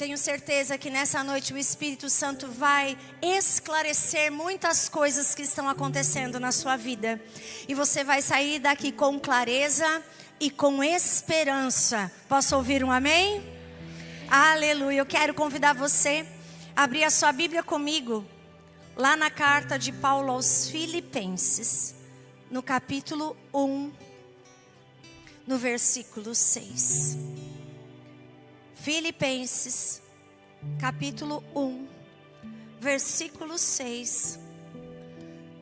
tenho certeza que nessa noite o Espírito Santo vai esclarecer muitas coisas que estão acontecendo na sua vida. E você vai sair daqui com clareza e com esperança. Posso ouvir um amém? Aleluia. Eu quero convidar você a abrir a sua Bíblia comigo, lá na carta de Paulo aos Filipenses, no capítulo 1, no versículo 6. Filipenses, capítulo 1, versículo 6.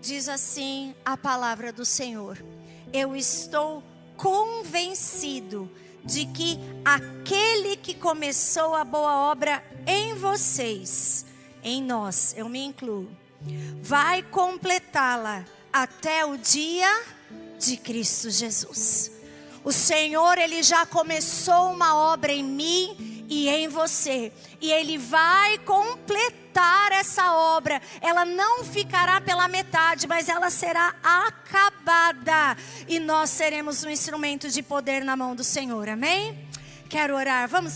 Diz assim a palavra do Senhor: eu estou convencido de que aquele que começou a boa obra em vocês, em nós, eu me incluo, vai completá-la até o dia de Cristo Jesus. O Senhor, Ele já começou uma obra em mim e em você, e Ele vai completar essa obra. Ela não ficará pela metade, mas ela será acabada, e nós seremos um instrumento de poder na mão do Senhor, amém? Quero orar, vamos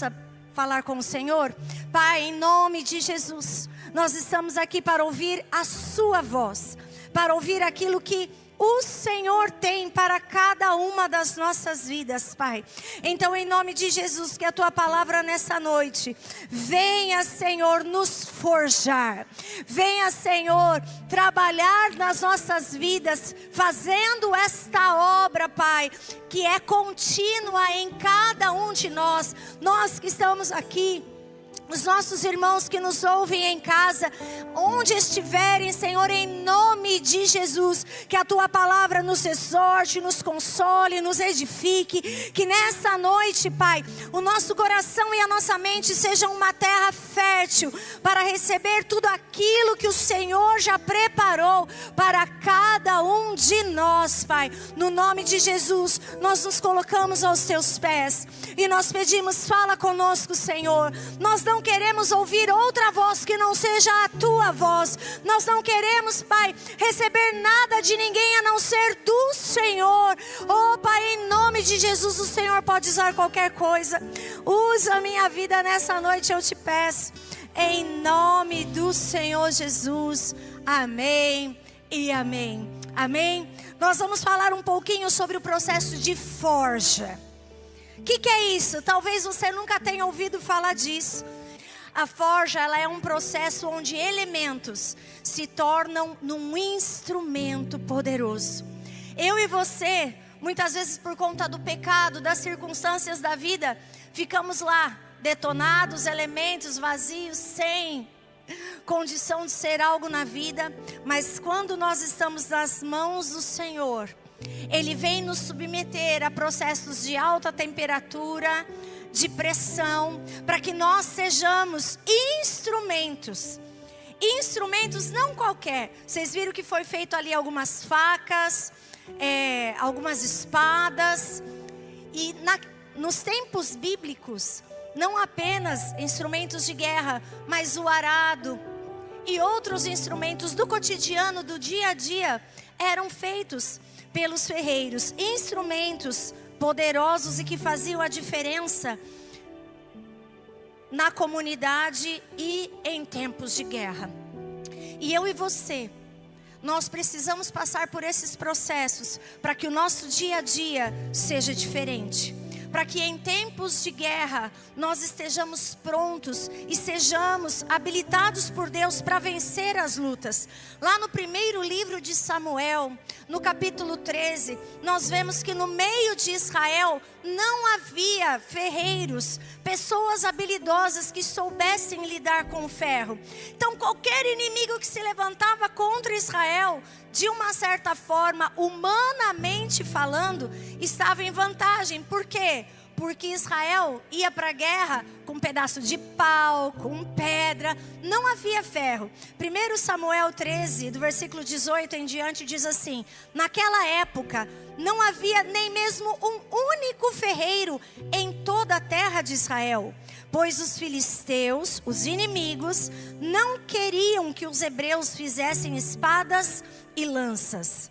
falar com o Senhor? Pai, em nome de Jesus, nós estamos aqui para ouvir a sua voz, para ouvir aquilo que o Senhor tem para cada uma das nossas vidas, Pai. Então, em nome de Jesus, que a Tua palavra nessa noite venha, Senhor, nos forjar. Venha, Senhor, trabalhar nas nossas vidas, fazendo esta obra, Pai, que é contínua em cada um de nós. Nós que estamos aqui, os nossos irmãos que nos ouvem em casa, onde estiverem, Senhor, em nome de Jesus, que a Tua palavra nos exorte, nos console, nos edifique, que nessa noite, Pai, o nosso coração e a nossa mente sejam uma terra fértil, para receber tudo aquilo que o Senhor já preparou para cada um de nós, Pai. No nome de Jesus, nós nos colocamos aos Teus pés, e nós pedimos, fala conosco, Senhor. Nós não queremos ouvir outra voz que não seja a Tua voz. Nós não queremos, Pai, receber nada de ninguém a não ser do Senhor. Oh, Pai, em nome de Jesus, o Senhor pode usar qualquer coisa. Usa a minha vida nessa noite, eu te peço. Em nome do Senhor Jesus. Amém e amém. Amém? Nós vamos falar um pouquinho sobre o processo de forja. O que é isso? Talvez você nunca tenha ouvido falar disso. A forja, ela é um processo onde elementos se tornam num instrumento poderoso. Eu e você, muitas vezes por conta do pecado, das circunstâncias da vida, ficamos lá, detonados, elementos vazios, sem condição de ser algo na vida. Mas quando nós estamos nas mãos do Senhor, Ele vem nos submeter a processos de alta temperatura, de pressão, para que nós sejamos instrumentos. Instrumentos não qualquer. Vocês viram que foi feito ali algumas facas, algumas espadas. E nos tempos bíblicos, não apenas instrumentos de guerra, mas o arado e outros instrumentos do cotidiano, do dia a dia, eram feitos pelos ferreiros. Instrumentos poderosos e que faziam a diferença na comunidade e em tempos de guerra. E eu e você, nós precisamos passar por esses processos para que o nosso dia a dia seja diferente. Para que em tempos de guerra nós estejamos prontos e sejamos habilitados por Deus para vencer as lutas. Lá no primeiro livro de Samuel, no capítulo 13, nós vemos que no meio de Israel não havia ferreiros, pessoas habilidosas que soubessem lidar com o ferro. Então qualquer inimigo que se levantava contra Israel, de uma certa forma, humanamente falando, estava em vantagem. Por quê? Porque Israel ia para a guerra com um pedaço de pau, com pedra, não havia ferro. 1 Samuel 13, do versículo 18 em diante, diz assim: naquela época não havia nem mesmo um único ferreiro em toda a terra de Israel, pois os filisteus, os inimigos, não queriam que os hebreus fizessem espadas e lanças.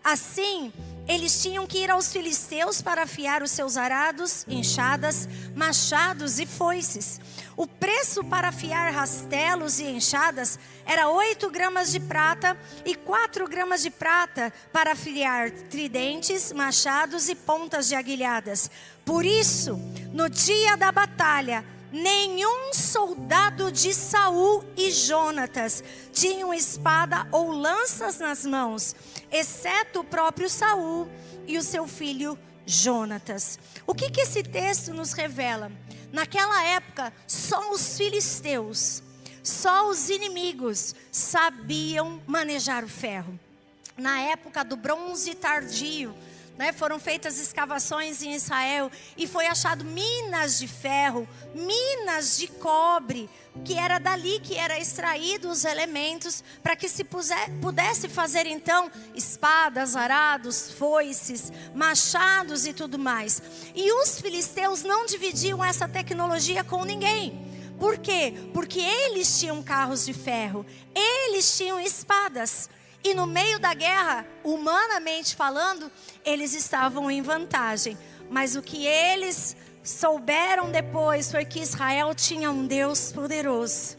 Assim, eles tinham que ir aos filisteus para afiar os seus arados, enxadas, machados e foices. O preço para afiar rastelos e enxadas era 8 gramas de prata e 4 gramas de prata para afiar tridentes, machados e pontas de aguilhadas. Por isso, no dia da batalha, nenhum soldado de Saul e Jonatas tinham espada ou lanças nas mãos, exceto o próprio Saul e o seu filho Jonatas. O que esse texto nos revela? Naquela época, só os filisteus, só os inimigos sabiam manejar o ferro. Na época do bronze tardio, foram feitas escavações em Israel e foi achado minas de ferro, minas de cobre, que era dali que era extraído os elementos para que se pudesse fazer então espadas, arados, foices, machados e tudo mais. E os filisteus não dividiam essa tecnologia com ninguém. Por quê? Porque eles tinham carros de ferro, eles tinham espadas. E no meio da guerra, humanamente falando, eles estavam em vantagem. Mas o que eles souberam depois foi que Israel tinha um Deus poderoso,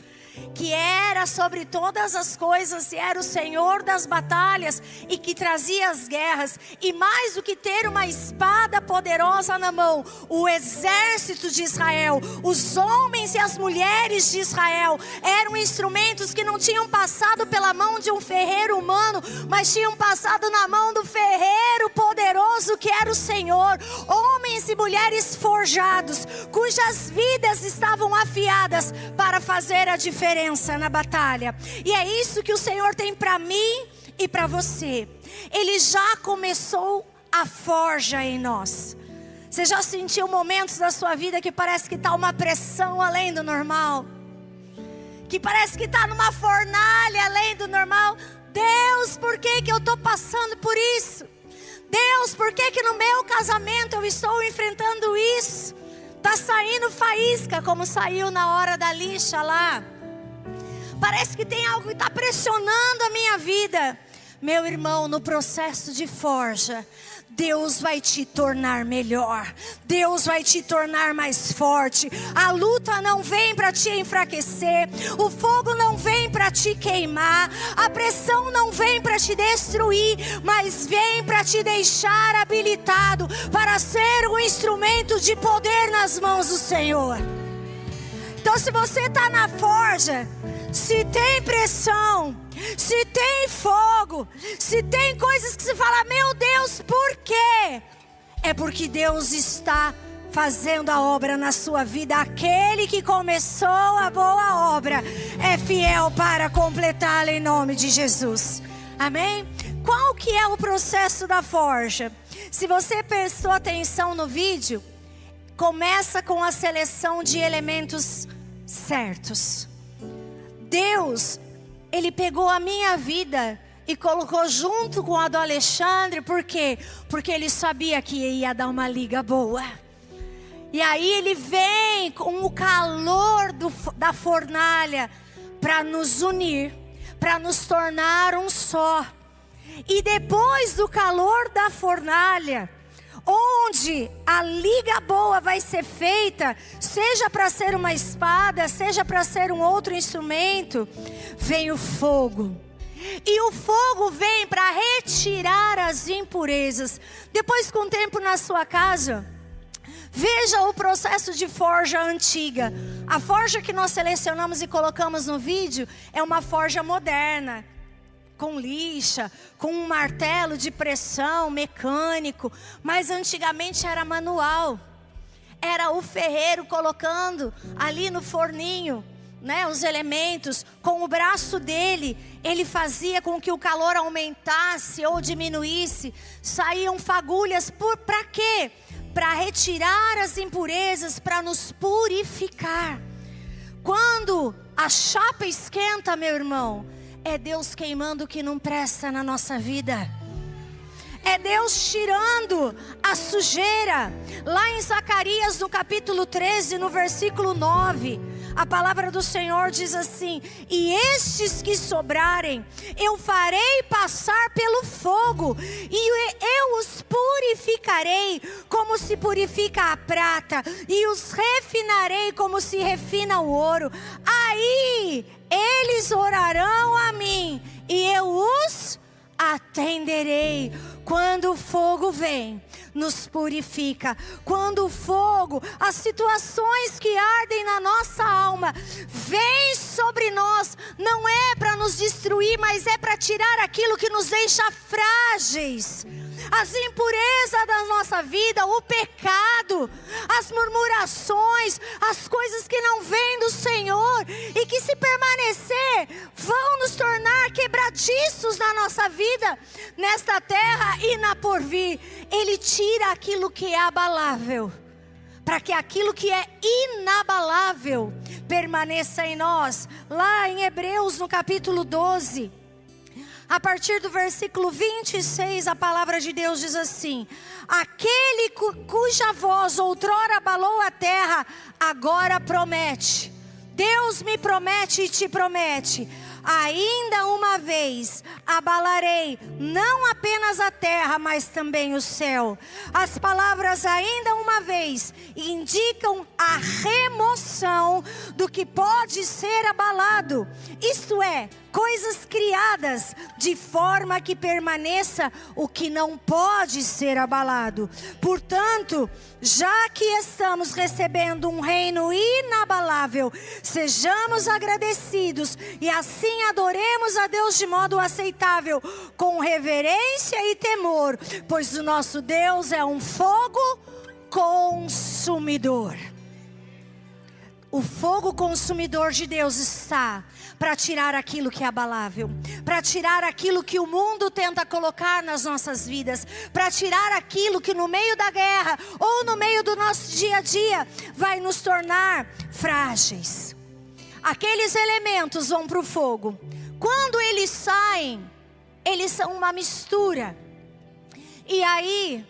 que era sobre todas as coisas e era o Senhor das batalhas e que trazia as guerras. E mais do que ter uma espada poderosa na mão, o exército de Israel, os homens e as mulheres de Israel eram instrumentos que não tinham passado pela mão de um ferreiro humano, mas tinham passado na mão do ferreiro poderoso que era o Senhor. Homens e mulheres forjados, cujas vidas estavam afiadas para fazer a diferença na batalha. E é isso que o Senhor tem para mim e para você. Ele já começou a forja em nós. Você já sentiu momentos da sua vida que parece que está uma pressão além do normal? Que parece que está numa fornalha além do normal? Deus, por que eu estou passando por isso? Deus, por que no meu casamento eu estou enfrentando isso? Está saindo faísca como saiu na hora da lixa lá. Parece que tem algo que está pressionando a minha vida. Meu irmão, no processo de forja, Deus vai te tornar melhor. Deus vai te tornar mais forte. A luta não vem para te enfraquecer. O fogo não vem para te queimar. A pressão não vem para te destruir, mas vem para te deixar habilitado para ser um instrumento de poder nas mãos do Senhor. Então, se você está na forja, se tem pressão, se tem fogo, se tem coisas que você fala, meu Deus, por quê? É porque Deus está fazendo a obra na sua vida. Aquele que começou a boa obra é fiel para completá-la em nome de Jesus. Amém? Qual que é o processo da forja? Se você prestou atenção no vídeo, começa com a seleção de elementos certos. Deus, Ele pegou a minha vida e colocou junto com a do Alexandre. Por quê? Porque Ele sabia que ia dar uma liga boa. E aí Ele vem com o calor da fornalha para nos unir, para nos tornar um só. E depois do calor da fornalha, onde a liga boa vai ser feita, seja para ser uma espada, seja para ser um outro instrumento, vem o fogo. E o fogo vem para retirar as impurezas. Depois, com o tempo na sua casa, veja o processo de forja antiga. A forja que nós selecionamos e colocamos no vídeo é uma forja moderna, com lixa, com um martelo de pressão mecânico. Mas antigamente era manual. Era o ferreiro colocando ali no forninho, os elementos. Com o braço dele, ele fazia com que o calor aumentasse ou diminuísse. Saíam fagulhas. Para quê? Para retirar as impurezas, para nos purificar. Quando a chapa esquenta, meu irmão, é Deus queimando o que não presta na nossa vida. É Deus tirando a sujeira. Lá em Zacarias, no capítulo 13, no versículo 9, A palavra do Senhor diz assim: e estes que sobrarem, eu farei passar pelo fogo, e eu os purificarei, como se purifica a prata, e os refinarei, como se refina o ouro. Aí eles orarão a mim, e eu os atenderei. Quando o fogo vem, nos purifica. Quando o fogo, as situações que ardem na nossa alma, vem sobre nós, não é para nos destruir, mas é para tirar aquilo que nos deixa frágeis. As impurezas da nossa vida, o pecado, as murmurações, as coisas que não vêm do Senhor e que, se permanecer, vão nos tornar quebradiços na nossa vida, nesta terra e na porvir. Ele tira aquilo que é abalável, para que aquilo que é inabalável permaneça em nós. Lá em Hebreus, no capítulo 12, a partir do versículo 26, a palavra de Deus diz assim: aquele cuja voz outrora abalou a terra, agora promete. Deus me promete e te promete: ainda uma vez abalarei não apenas a terra, mas também o céu. As palavras ainda uma vez indicam a remoção do que pode ser abalado, isto é, coisas criadas, de forma que permaneça o que não pode ser abalado. Portanto, já que estamos recebendo um reino inabalável, sejamos agradecidos e assim adoremos a Deus de modo aceitável, com reverência e temor, pois o nosso Deus é um fogo consumidor. O fogo consumidor de Deus está para tirar aquilo que é abalável, para tirar aquilo que o mundo tenta colocar nas nossas vidas, para tirar aquilo que no meio da guerra ou no meio do nosso dia a dia vai nos tornar frágeis. Aqueles elementos vão para o fogo. Quando eles saem, eles são uma mistura. E aí,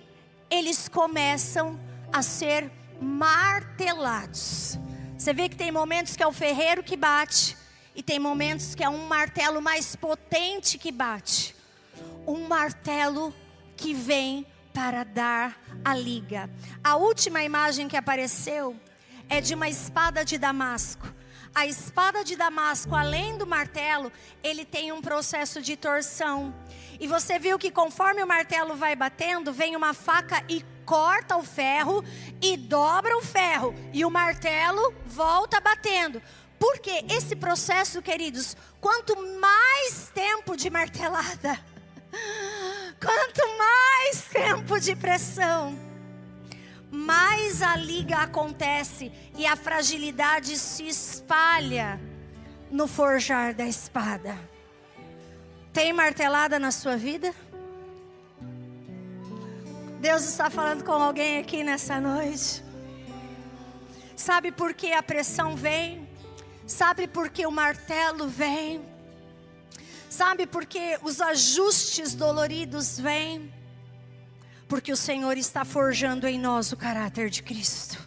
eles começam a ser martelados. Você vê que tem momentos que é o ferreiro que bate, e tem momentos que é um martelo mais potente que bate. Um martelo que vem para dar a liga. A última imagem que apareceu é de uma espada de Damasco. A espada de Damasco, além do martelo, ele tem um processo de torção. E você viu que conforme o martelo vai batendo, vem uma faca e corta o ferro e dobra o ferro. E o martelo volta batendo. Porque esse processo, queridos, quanto mais tempo de martelada, quanto mais tempo de pressão, mais a liga acontece e a fragilidade se espalha no forjar da espada. Tem martelada na sua vida? Deus está falando com alguém aqui nessa noite. Sabe por que a pressão vem? Sabe por que o martelo vem? Sabe por que os ajustes doloridos vêm? Porque o Senhor está forjando em nós o caráter de Cristo.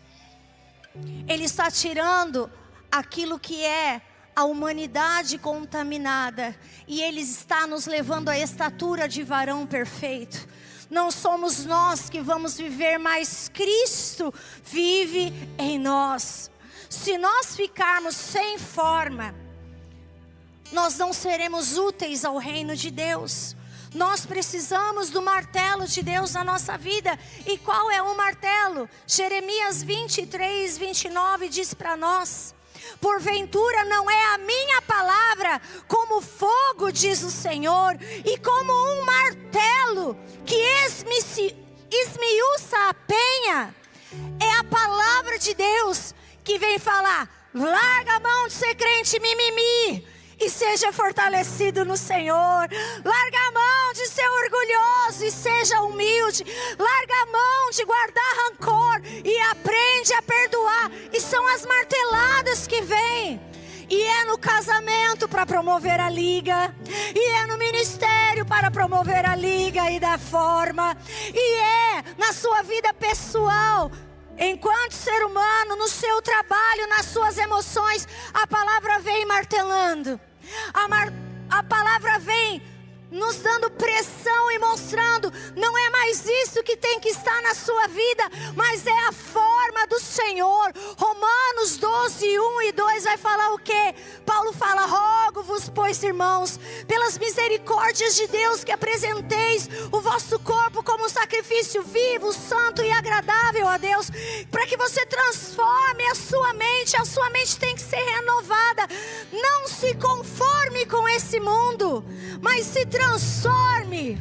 Ele está tirando aquilo que é a humanidade contaminada, e Ele está nos levando à estatura de varão perfeito. Não somos nós que vamos viver, mas Cristo vive em nós. Se nós ficarmos sem forma, nós não seremos úteis ao reino de Deus. Nós precisamos do martelo de Deus na nossa vida. E qual é o martelo? Jeremias 23, 29 diz para nós: porventura não é a minha palavra como fogo, diz o Senhor, e como um martelo que esmiuça a penha? É a palavra de Deus que vem falar: larga a mão de ser crente mimimi e seja fortalecido no Senhor. Larga a mão de ser orgulhoso e seja humilde. Larga a mão de guardar rancor e aprende a perdoar. E são as marteladas que vêm. E é no casamento para promover a liga, e é no ministério para promover a liga e dar forma, e é na sua vida pessoal Enquanto ser humano, no seu trabalho, nas suas emoções, a palavra vem martelando. A palavra vem nos dando pressão e mostrando, não é mais isso que tem que estar na sua vida, mas é a forma do Senhor. Romanos 12, 1 e 2 vai falar o quê? Paulo fala: rogo-vos, pois, irmãos, pelas misericórdias de Deus, que apresenteis o vosso corpo como um sacrifício vivo, santo e agradável a Deus, para que você transforme a sua mente tem que ser renovada. Não se conforme com esse mundo, mas se transforme.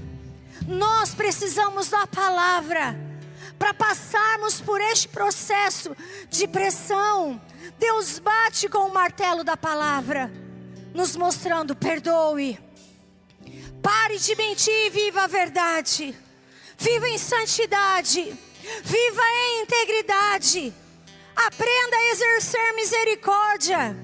Nós precisamos da palavra para passarmos por este processo de pressão. Deus bate com o martelo da palavra, nos mostrando: perdoe, pare de mentir e viva a verdade. Viva em santidade, viva em integridade, aprenda a exercer misericórdia.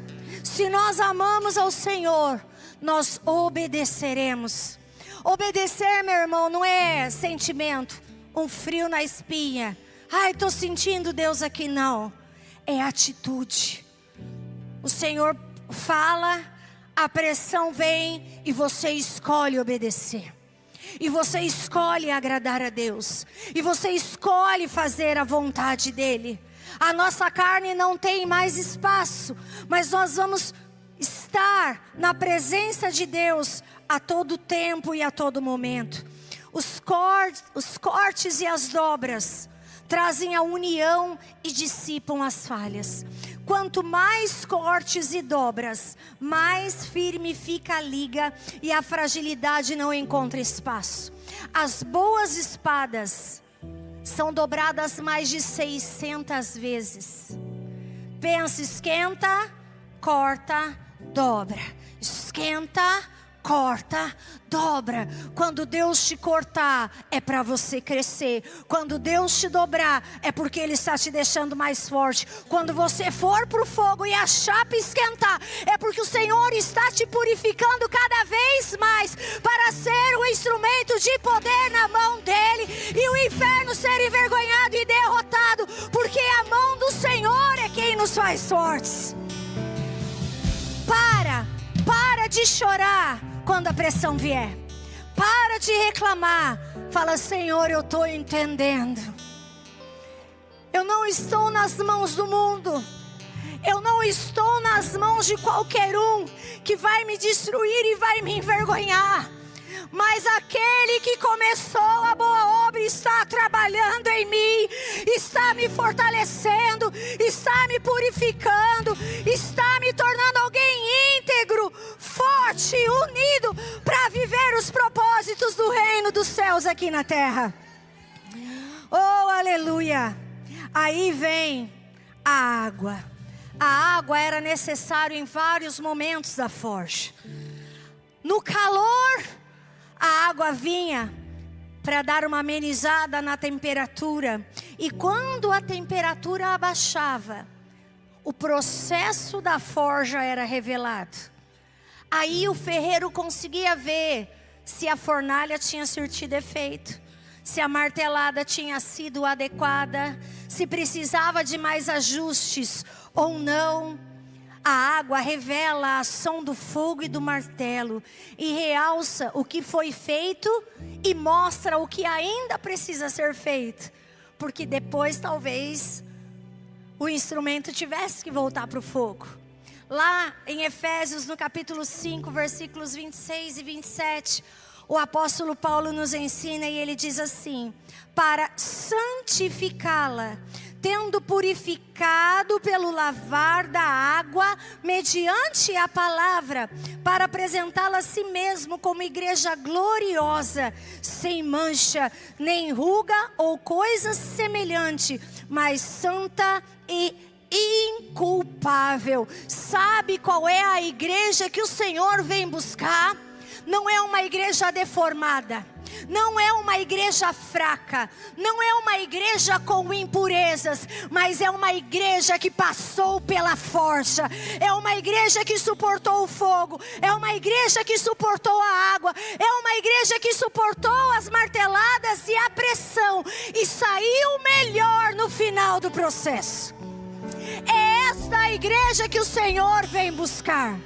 Se nós amamos ao Senhor, nós obedeceremos. Obedecer, meu irmão, não é sentimento, um frio na espinha. Ai, estou sentindo Deus aqui, não. É atitude. O Senhor fala, a pressão vem e você escolhe obedecer. E você escolhe agradar a Deus. E você escolhe fazer a vontade dEle. A nossa carne não tem mais espaço, mas nós vamos estar na presença de Deus a todo tempo e a todo momento. Os cortes e as dobras trazem a união e dissipam as falhas. Quanto mais cortes e dobras, mais firme fica a liga e a fragilidade não encontra espaço. As boas espadas são dobradas mais de 600 vezes. Pensa, esquenta, corta, dobra. Esquenta, corta, dobra. Quando Deus te cortar, é para você crescer. Quando Deus te dobrar, é porque Ele está te deixando mais forte. Quando você for para o fogo e a chapa esquentar, é porque o Senhor está te purificando cada vez mais, para ser um instrumento de poder na mão dEle, e o inferno ser envergonhado e derrotado, porque a mão do Senhor é quem nos faz fortes. Para de chorar quando a pressão vier. Para de reclamar. Fala: Senhor, eu estou entendendo. Eu não estou nas mãos do mundo. Eu não estou nas mãos de qualquer um que vai me destruir e vai me envergonhar. Mas aquele que começou a boa obra está trabalhando em mim, está me fortalecendo, está me purificando, está me tornando alguém íntegro, forte, unido, para viver os propósitos do reino dos céus aqui na terra. Oh, aleluia! Aí vem a água. A água era necessária em vários momentos da forja. No calor, a água vinha para dar uma amenizada na temperatura. E quando a temperatura abaixava, o processo da forja era revelado. Aí o ferreiro conseguia ver se a fornalha tinha surtido efeito, se a martelada tinha sido adequada, se precisava de mais ajustes ou não. A água revela a ação do fogo e do martelo, e realça o que foi feito e mostra o que ainda precisa ser feito, porque depois talvez o instrumento tivesse que voltar para o fogo. Lá em Efésios, no capítulo 5, versículos 26 e 27, o apóstolo Paulo nos ensina e ele diz assim: para santificá-la, tendo purificado pelo lavar da água, mediante a palavra, para apresentá-la a si mesmo como igreja gloriosa, sem mancha, nem ruga ou coisa semelhante, mas santa e inculpável. Sabe qual é a igreja que o Senhor vem buscar? Não é uma igreja deformada, Não é uma igreja fraca, não é uma igreja com impurezas, mas é uma igreja que passou pela forja, é uma igreja que suportou o fogo, é uma igreja que suportou a água, é uma igreja que suportou as marteladas e a pressão e saiu melhor no final do processo. É esta a igreja que o Senhor vem buscar.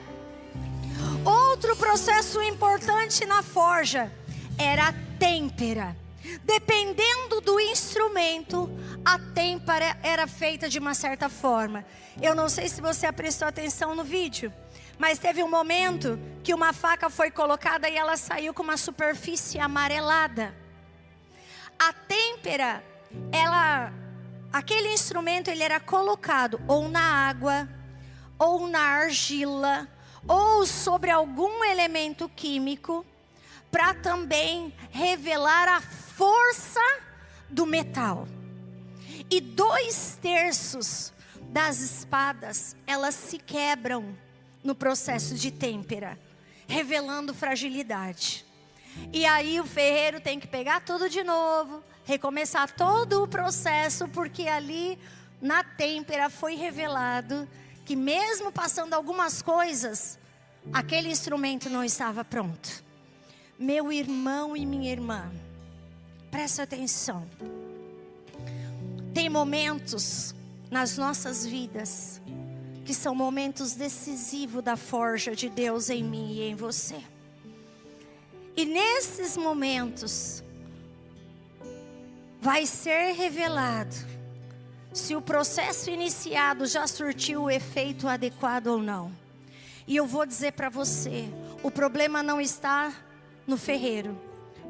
Outro processo importante na forja era a têmpera. Dependendo do instrumento, a têmpera era feita de uma certa forma. Eu não sei se você prestou atenção no vídeo, mas teve um momento que uma faca foi colocada e ela saiu com uma superfície amarelada. A têmpera, aquele instrumento ele era colocado ou na água, ou na argila, ou sobre algum elemento químico, para também revelar a força do metal. E 2/3 das espadas, elas se quebram no processo de têmpera, revelando fragilidade. E aí o ferreiro tem que pegar tudo de novo, recomeçar todo o processo, porque ali na têmpera foi revelado que mesmo passando algumas coisas, aquele instrumento não estava pronto. Meu irmão e minha irmã, presta atenção. Tem momentos nas nossas vidas que são momentos decisivos da forja de Deus em mim e em você. E nesses momentos vai ser revelado se o processo iniciado já surtiu o efeito adequado ou não. E eu vou dizer para você, o problema não está no ferreiro,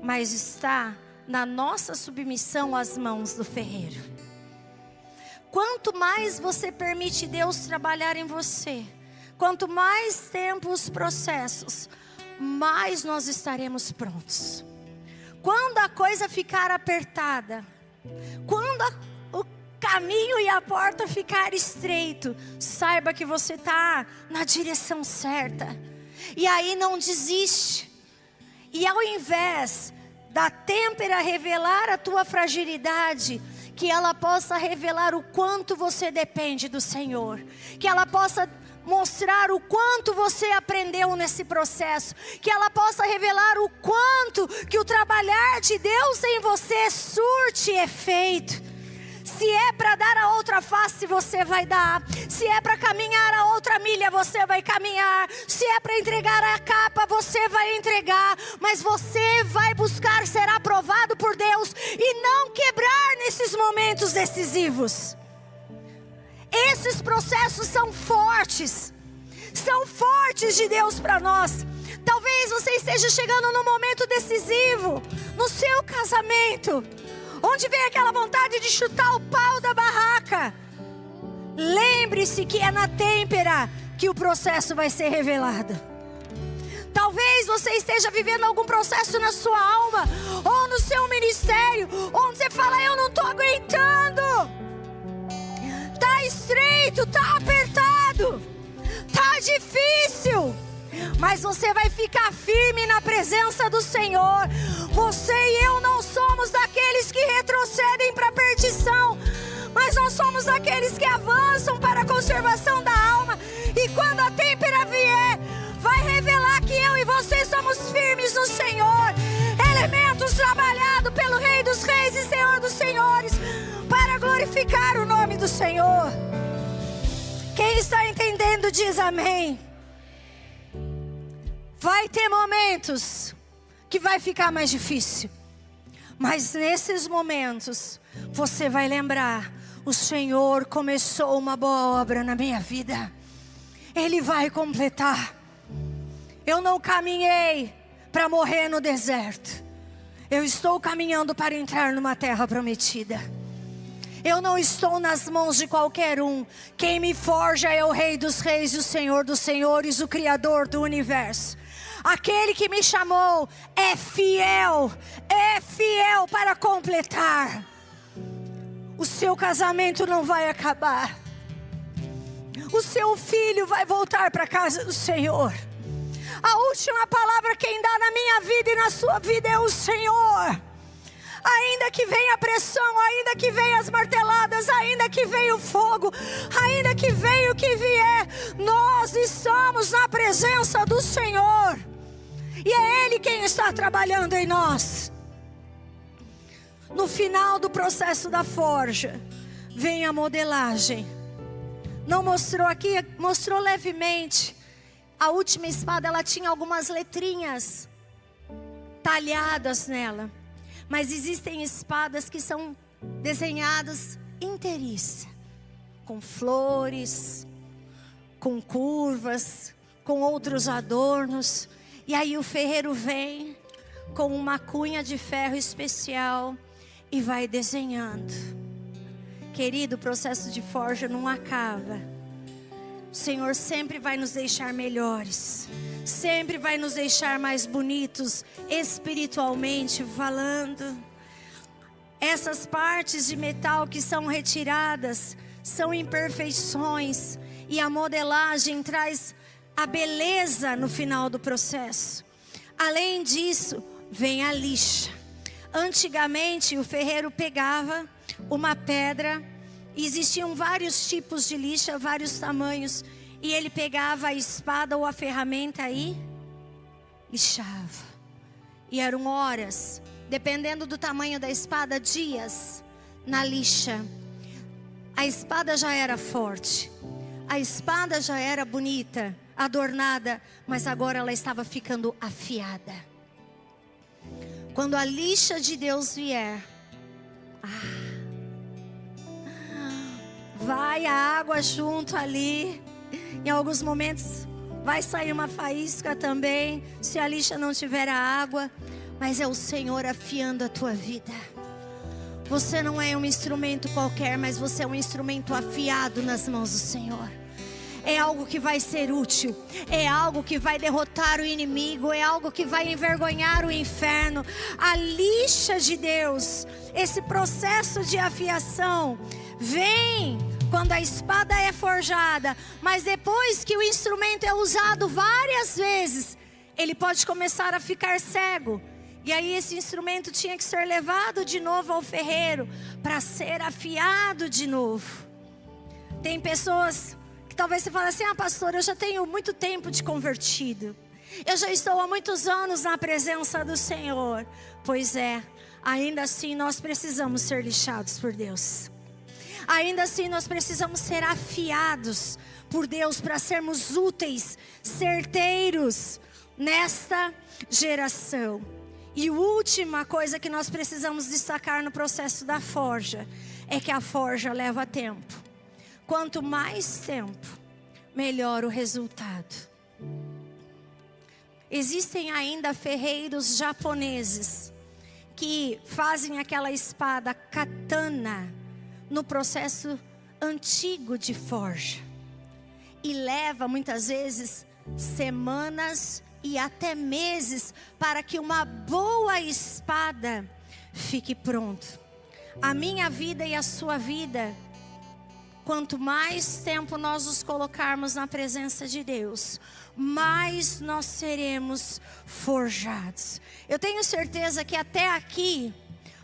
mas está na nossa submissão às mãos do ferreiro. Quanto mais você permite Deus trabalhar em você, quanto mais tempo os processos, mais nós estaremos prontos. Quando a coisa ficar apertada, quando o caminho e a porta ficar estreito, saiba que você está na direção certa. E aí não desiste. E ao invés da têmpera revelar a tua fragilidade, que ela possa revelar o quanto você depende do Senhor. Que ela possa mostrar o quanto você aprendeu nesse processo. Que ela possa revelar o quanto que o trabalhar de Deus em você surte efeito. Se é para dar a outra face, você vai dar. Se é para caminhar a outra milha, você vai caminhar. Se é para entregar a capa, você vai entregar. Mas você vai buscar ser aprovado por Deus e não quebrar nesses momentos decisivos. Esses processos são fortes. São fortes de Deus para nós. Talvez você esteja chegando num momento decisivo no seu casamento, onde vem aquela vontade de chutar o pau da barraca. Lembre-se que é na têmpera que o processo vai ser revelado. Talvez você esteja vivendo algum processo na sua alma, ou no seu ministério, onde você fala, eu não estou aguentando. Está estreito, está apertado, está difícil. Mas você vai ficar firme na presença do Senhor. Você e eu não somos daqueles que retrocedem para a perdição, mas nós somos daqueles que avançam para a conservação da alma. E quando a têmpera vier, vai revelar que eu e você somos firmes no Senhor. Elementos trabalhados pelo Rei dos Reis e Senhor dos Senhores, para glorificar o nome do Senhor. Quem está entendendo diz amém. Vai ter momentos que vai ficar mais difícil, mas nesses momentos você vai lembrar: o Senhor começou uma boa obra na minha vida, Ele vai completar. Eu não caminhei para morrer no deserto, eu estou caminhando para entrar numa terra prometida. Eu não estou nas mãos de qualquer um. Quem me forja é o Rei dos Reis e o Senhor dos Senhores, o Criador do universo. Aquele que me chamou é fiel para completar. O seu casamento não vai acabar. O seu filho vai voltar para a casa do Senhor. A última palavra quem dá na minha vida e na sua vida é o Senhor. Ainda que venha a pressão, ainda que venha as marteladas, ainda que venha o fogo, ainda que venha o que vier, nós estamos na presença do Senhor. E é Ele quem está trabalhando em nós. No final do processo da forja, vem a modelagem. Não mostrou aqui, mostrou levemente. A última espada, ela tinha algumas letrinhas talhadas nela. Mas existem espadas que são desenhadas inteiriça, com flores, com curvas, com outros adornos. E aí o ferreiro vem com uma cunha de ferro especial e vai desenhando. Querido, o processo de forja não acaba. O Senhor sempre vai nos deixar melhores. Sempre vai nos deixar mais bonitos, espiritualmente falando. Essas partes de metal que são retiradas são imperfeições. E a modelagem traz a beleza no final do processo. Além disso, vem a lixa. Antigamente, o ferreiro pegava uma pedra. Existiam vários tipos de lixa, vários tamanhos. E ele pegava a espada ou a ferramenta e lixava. E eram horas, dependendo do tamanho da espada, dias na lixa. A espada já era forte. A espada já era bonita, adornada. Mas agora ela estava ficando afiada. Quando a lixa de Deus vier, vai a água junto ali. Em alguns momentos vai sair uma faísca também, se a lixa não tiver a água. Mas é o Senhor afiando a tua vida. Você não é um instrumento qualquer, mas você é um instrumento afiado nas mãos do Senhor. É algo que vai ser útil, é algo que vai derrotar o inimigo, é algo que vai envergonhar o inferno. A lixa de Deus, esse processo de afiação, vem quando a espada é forjada, mas depois que o instrumento é usado várias vezes, ele pode começar a ficar cego. E aí esse instrumento tinha que ser levado de novo ao ferreiro para ser afiado de novo. Tem pessoas que talvez você fale assim: pastor, eu já tenho muito tempo de convertido. Eu já estou há muitos anos na presença do Senhor. Pois é, ainda assim nós precisamos ser lixados por Deus. Ainda assim nós precisamos ser afiados por Deus para sermos úteis, certeiros nesta geração. E a última coisa que nós precisamos destacar no processo da forja é que a forja leva tempo. Quanto mais tempo, melhor o resultado. Existem ainda ferreiros japoneses que fazem aquela espada katana no processo antigo de forja. E leva muitas vezes semanas e até meses para que uma boa espada fique pronta. A minha vida e a sua vida, quanto mais tempo nós nos colocarmos na presença de Deus, mais nós seremos forjados. Eu tenho certeza que até aqui,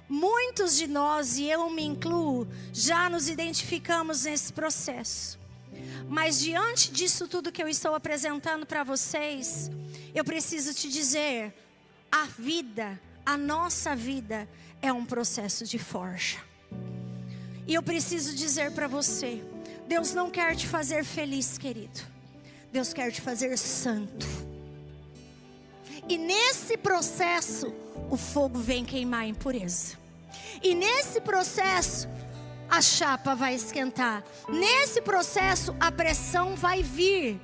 muitos de nós, e eu me incluo, já nos identificamos nesse processo. Mas diante disso tudo que eu estou apresentando para vocês, eu preciso te dizer, a vida, a nossa vida é um processo de forja. E eu preciso dizer para você, Deus não quer te fazer feliz, querido. Deus quer te fazer santo. E nesse processo, o fogo vem queimar a impureza. E nesse processo, a chapa vai esquentar. Nesse processo, a pressão vai vir.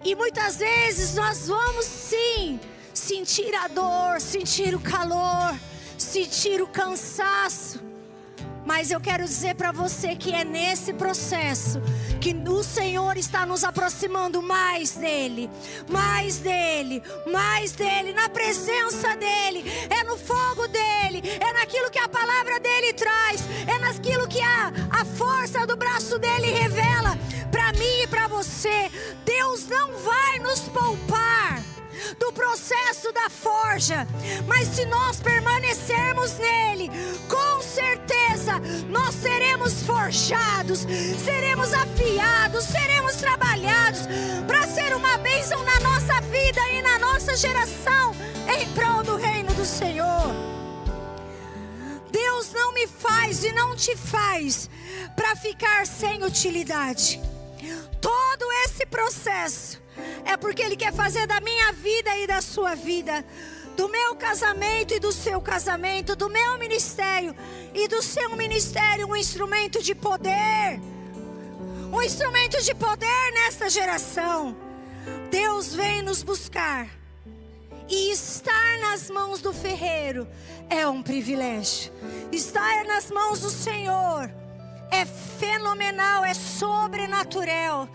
E muitas vezes nós vamos sim sentir a dor, sentir o calor, sentir o cansaço. Mas eu quero dizer para você que é nesse processo que o Senhor está nos aproximando mais dEle, mais dEle, mais dEle, na presença dEle, é no fogo dEle, é naquilo que a palavra dEle traz, é naquilo que a força do braço dEle revela para mim e para você. Deus não vai nos poupar processo da forja, mas se nós permanecermos nele, com certeza nós seremos forjados, seremos afiados, seremos trabalhados para ser uma bênção na nossa vida e na nossa geração, em prol do reino do Senhor. Deus não me faz e não te faz para ficar sem utilidade. Todo esse processo é porque Ele quer fazer da minha vida e da sua vida, do meu casamento e do seu casamento, do meu ministério e do seu ministério, um instrumento de poder. Um instrumento de poder nesta geração. Deus vem nos buscar. E estar nas mãos do ferreiro é um privilégio. Estar nas mãos do Senhor é fenomenal, é sobrenatural.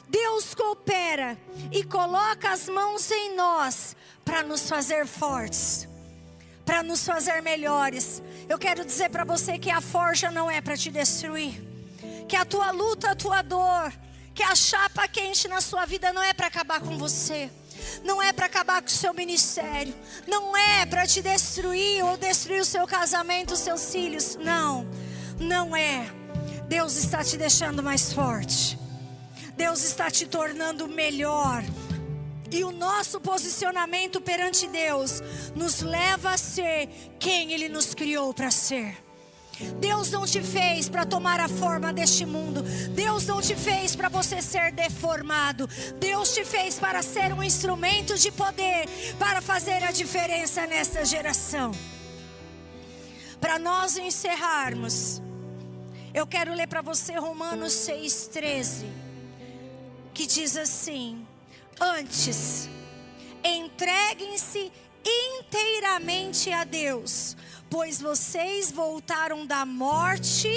Deus coopera e coloca as mãos em nós para nos fazer fortes, para nos fazer melhores. Eu quero dizer para você que a forja não é para te destruir, que a tua luta, a tua dor, que a chapa quente na sua vida não é para acabar com você. Não é para acabar com o seu ministério. Não é para te destruir ou destruir o seu casamento, os seus filhos. Não, não é. Deus está te deixando mais forte. Deus está te tornando melhor. E o nosso posicionamento perante Deus nos leva a ser quem Ele nos criou para ser. Deus não te fez para tomar a forma deste mundo. Deus não te fez para você ser deformado. Deus te fez para ser um instrumento de poder, para fazer a diferença nesta geração. Para nós encerrarmos, eu quero ler para você Romanos 6,13, que diz assim: antes, entreguem-se inteiramente a Deus, pois vocês voltaram da morte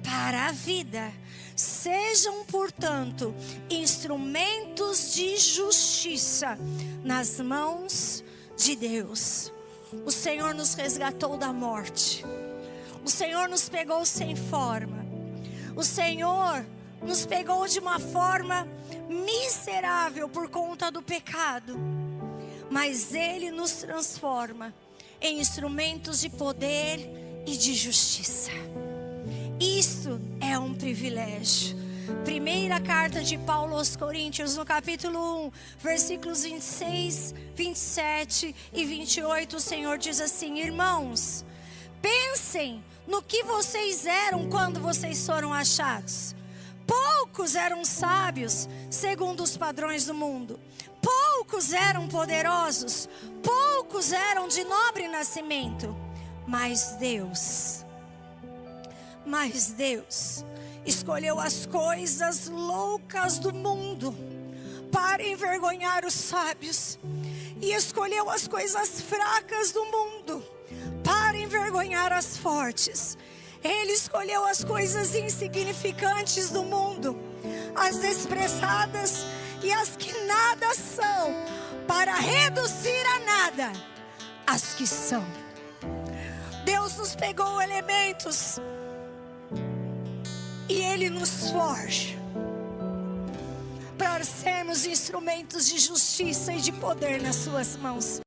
para a vida. Sejam, portanto, instrumentos de justiça nas mãos de Deus. O Senhor nos resgatou da morte. O Senhor nos pegou sem forma. O Senhor nos pegou de uma forma miserável por conta do pecado. Mas Ele nos transforma em instrumentos de poder e de justiça. Isso é um privilégio. Primeira carta de Paulo aos Coríntios, no capítulo 1, versículos 26, 27 e 28, o Senhor diz assim: irmãos, pensem no que vocês eram quando vocês foram achados. Poucos eram sábios, segundo os padrões do mundo. Poucos eram poderosos, poucos eram de nobre nascimento. Mas Deus escolheu as coisas loucas do mundo para envergonhar os sábios, e escolheu as coisas fracas do mundo para envergonhar as fortes. Ele escolheu as coisas insignificantes do mundo, as desprezadas e as que nada são, para reduzir a nada as que são. Deus nos pegou elementos e Ele nos forja para sermos instrumentos de justiça e de poder nas suas mãos.